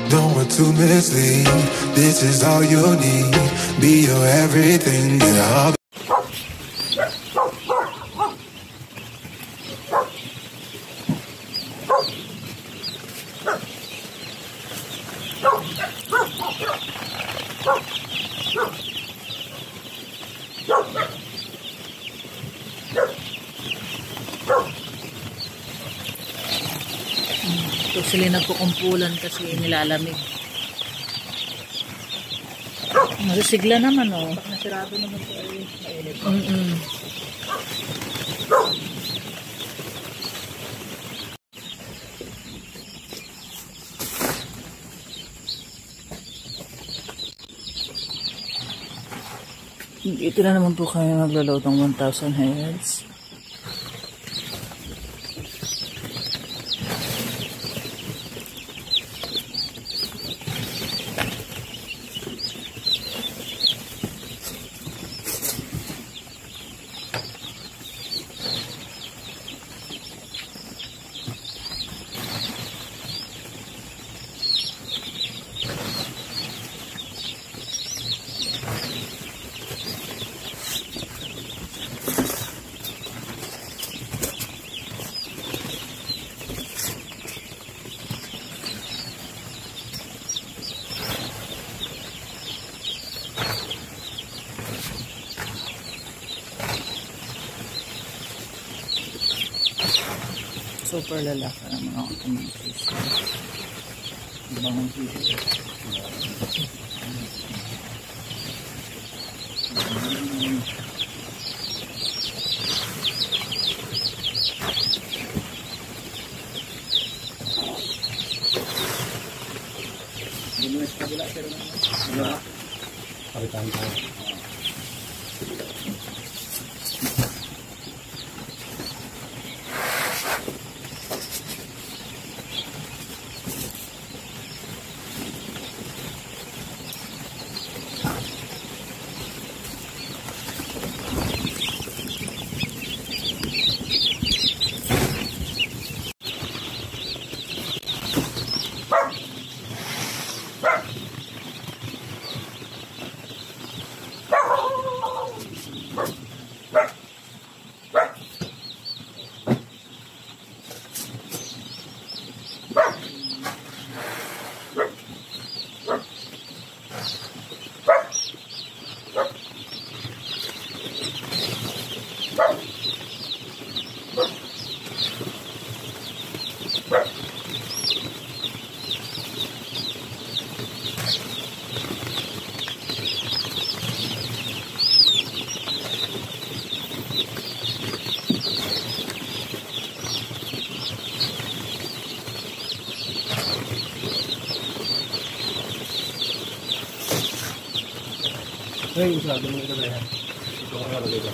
Don't want to mislead. This is all you need. Be your everything. Yeah, ito sila nagkukumpulan kasi nilalamig. Nasisigla naman oh. Nasirado naman ito ay mainit. Dito na naman po kami maglalaw ng 1,000 heads. Super lalaki ang mga communities. Ibang video. Dinulis kabila pero wala. Palitan tayo. Ay, usado mo ito na yan. Ito ko nakalagay ba?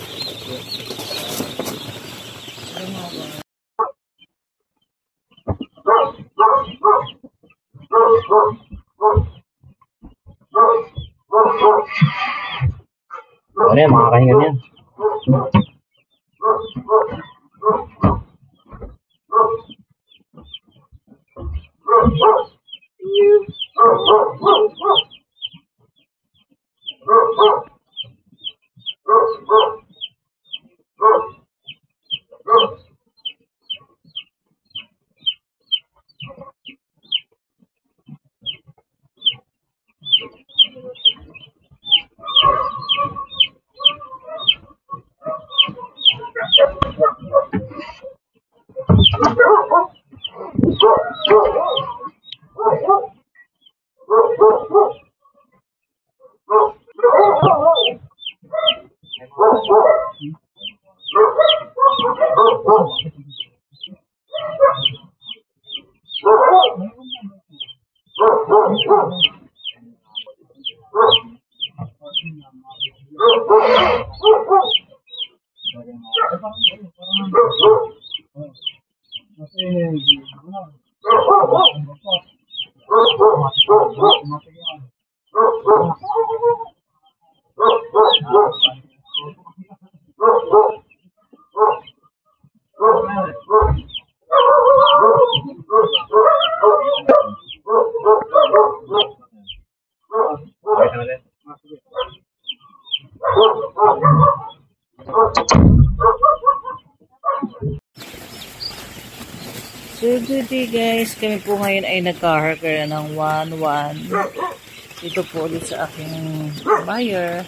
Ano yan, makakahingan yan. So good day guys, kami po ngayon ay nagka-harker ng 1-1. Ito po ulit sa aking buyer.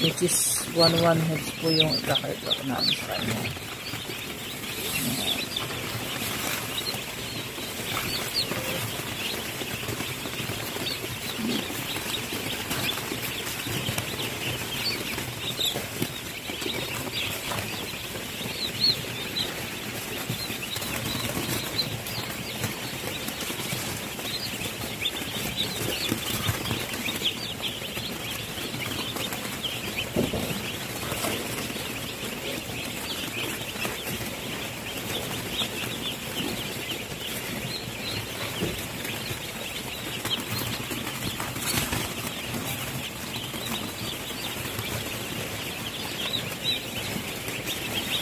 Which is 1-1 heads po yung ika-harker namin sa kanya.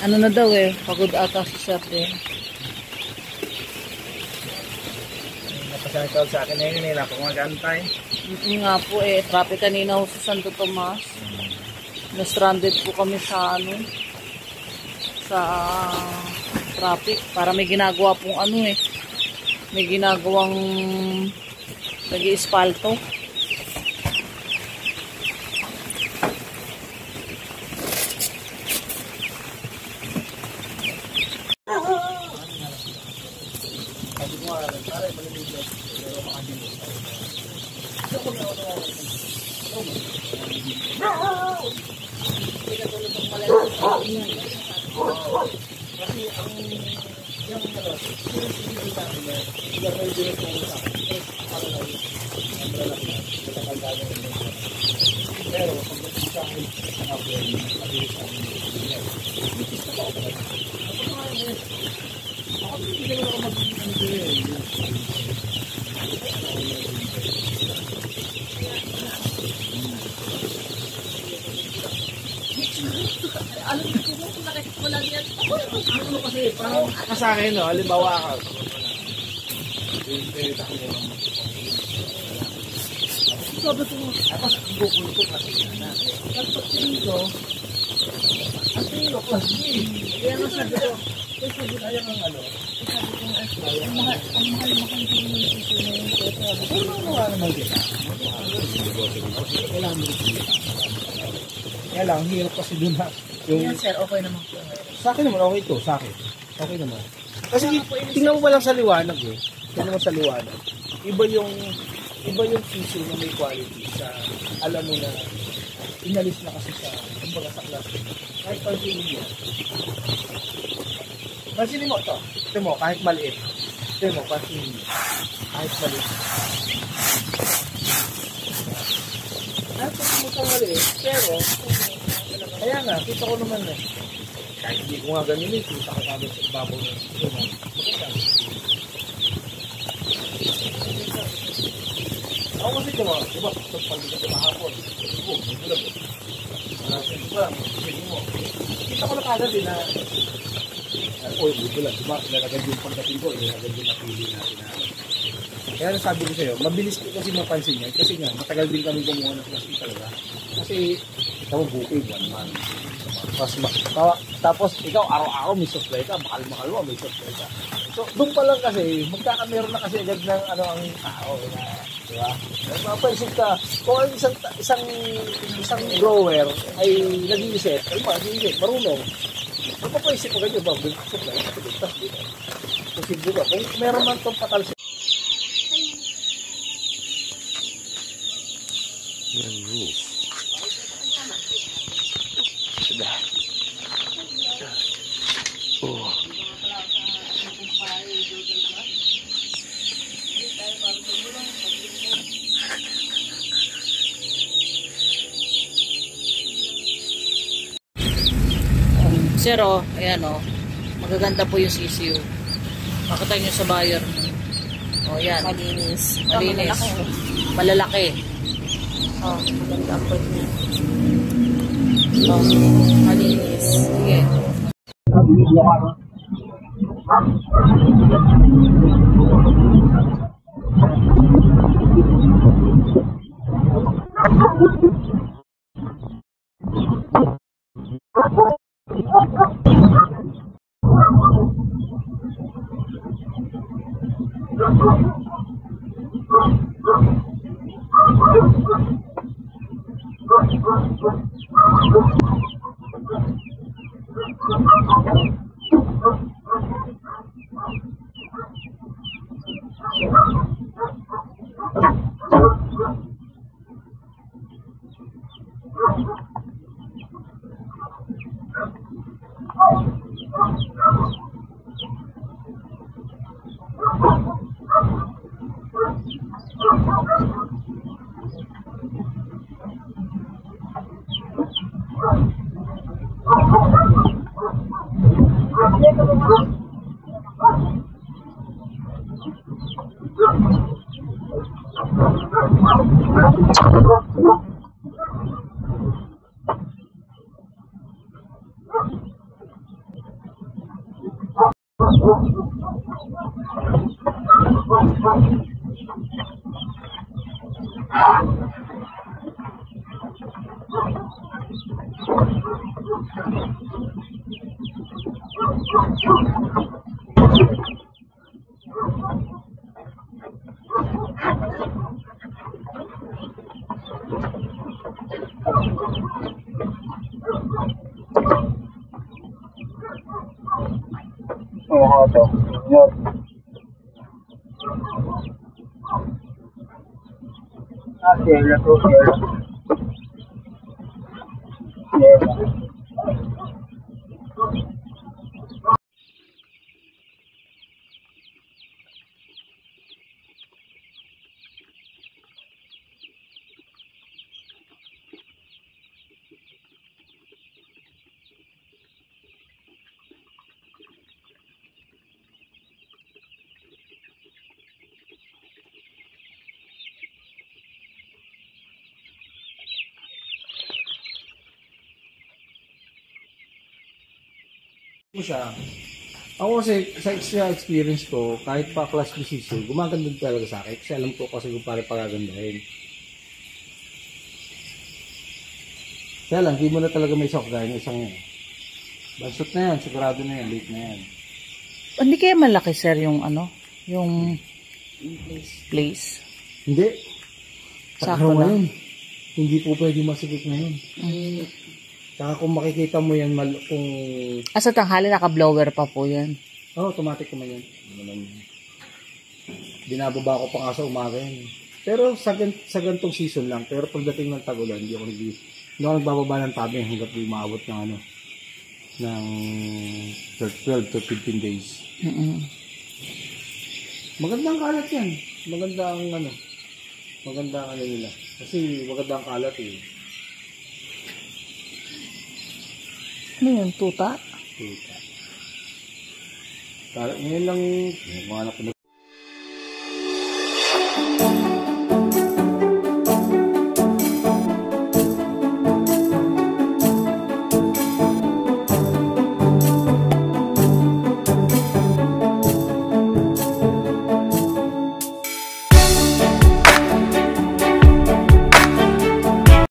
Ano na daw eh, pagod ata si Sir din. Napasang tawag sa akin na yun, napakagantay. Nga po eh, traffic kanina ho sa Santo Tomas. Na-stranded po kami sa sa traffic. Para may ginagawa pong may ginagawang nag-iispalto. Sa akin, no, halimbawa ako. Sabi ko, tapos bukol ko kasi na. Tapos dito, ang tingin ko kasi, kaya nga sabi ko, sabi kaya ng sabi ko nga extra, ang mahal makangkin yung sisi na yung kaya sabi ko, ano naman kita? Kailangan mo rin. Kaya lang, hirap kasi dun ha. Yan sir, okay naman po. Sa akin naman, okay to, sa akin. Okay naman. Kasi tingnan mo pa lang sa liwanag eh. Tingnan mo sa liwanag. Iba yung tissue na may quality sa, alam mo na, inalis na kasi sa, kumbaga sa klase. Kahit pansinin mo. Pansinin mo ito. Ito mo, kahit maliit. Ito mo, pansinin mo. Kahit maliit. Kahit pansinin mo sa maliit, pero, kaya nga, kita ko naman eh. Kahit hindi ko nga ganun eh, kita ko kagad sa babaw na ito mo. Maganda. Ako kasi ito mo, diba, pagpagod ka mahapon. Ito, may bulag eh. Kita ko na kagad eh na, oy, may bulag. Diba, nalagad yung pagdating ko, nalagad yung napili natin na. Kaya nasabi ko sa'yo, mabilis ko kasi mapansin yan. Kasi nga, matagal din kami kumuha ng plastic talaga. Kasi, ikaw bukid, 1 month. Tapos ikaw araw-araw may supply ka, mahal-mahal mo may supply ka. So doon pa lang kasi magkakameron na kasi agad ng ang tao na, di ba? Mapaisip ka kung ang isang grower ay nag-iisip, marunong. Mapapaisip mo ganyan ba, supply ka dito. Posible ba? Kung meron man itong patal siya. Yan rules. Sudah. Oh. Sir, ayan magaganda po yung CCU. Makita nyo sa buyer. Yan. Malinis. Malinis. Malalaki. Maganda po niya. Malinis. Sige. Mo siya. Ako kasi sa experience ko, kahit pa class decision, gumaganda talaga sa akin kasi alam ko kasi kung paano pagagandahin. Kaya lang, di mo na talaga may shock gaya ng isang yan. Bansot na yan, sigurado na yan, late na yan. Hindi kaya malaki, sir, yung ano? Yung place? Hindi. Sakto lang. Ngayon, hindi po pwede masikip ngayon. Saka kung makikita mo yan, kung... Sa tanghali, naka-blower pa po yan. automatic naman yan. Binababa ko pa nga sa umaga yan. Pero sa gantong season lang. Pero pagdating ng tagulan, hindi ako nagbababa ng tabi hanggat di maabot ng ano, ng 12 to 15 days. Magandang kalat yan. Maganda ang ano nila. Kasi maganda ang kalat eh. Ano yun? Tuta? Tuta. Ngayon lang, mga anak ko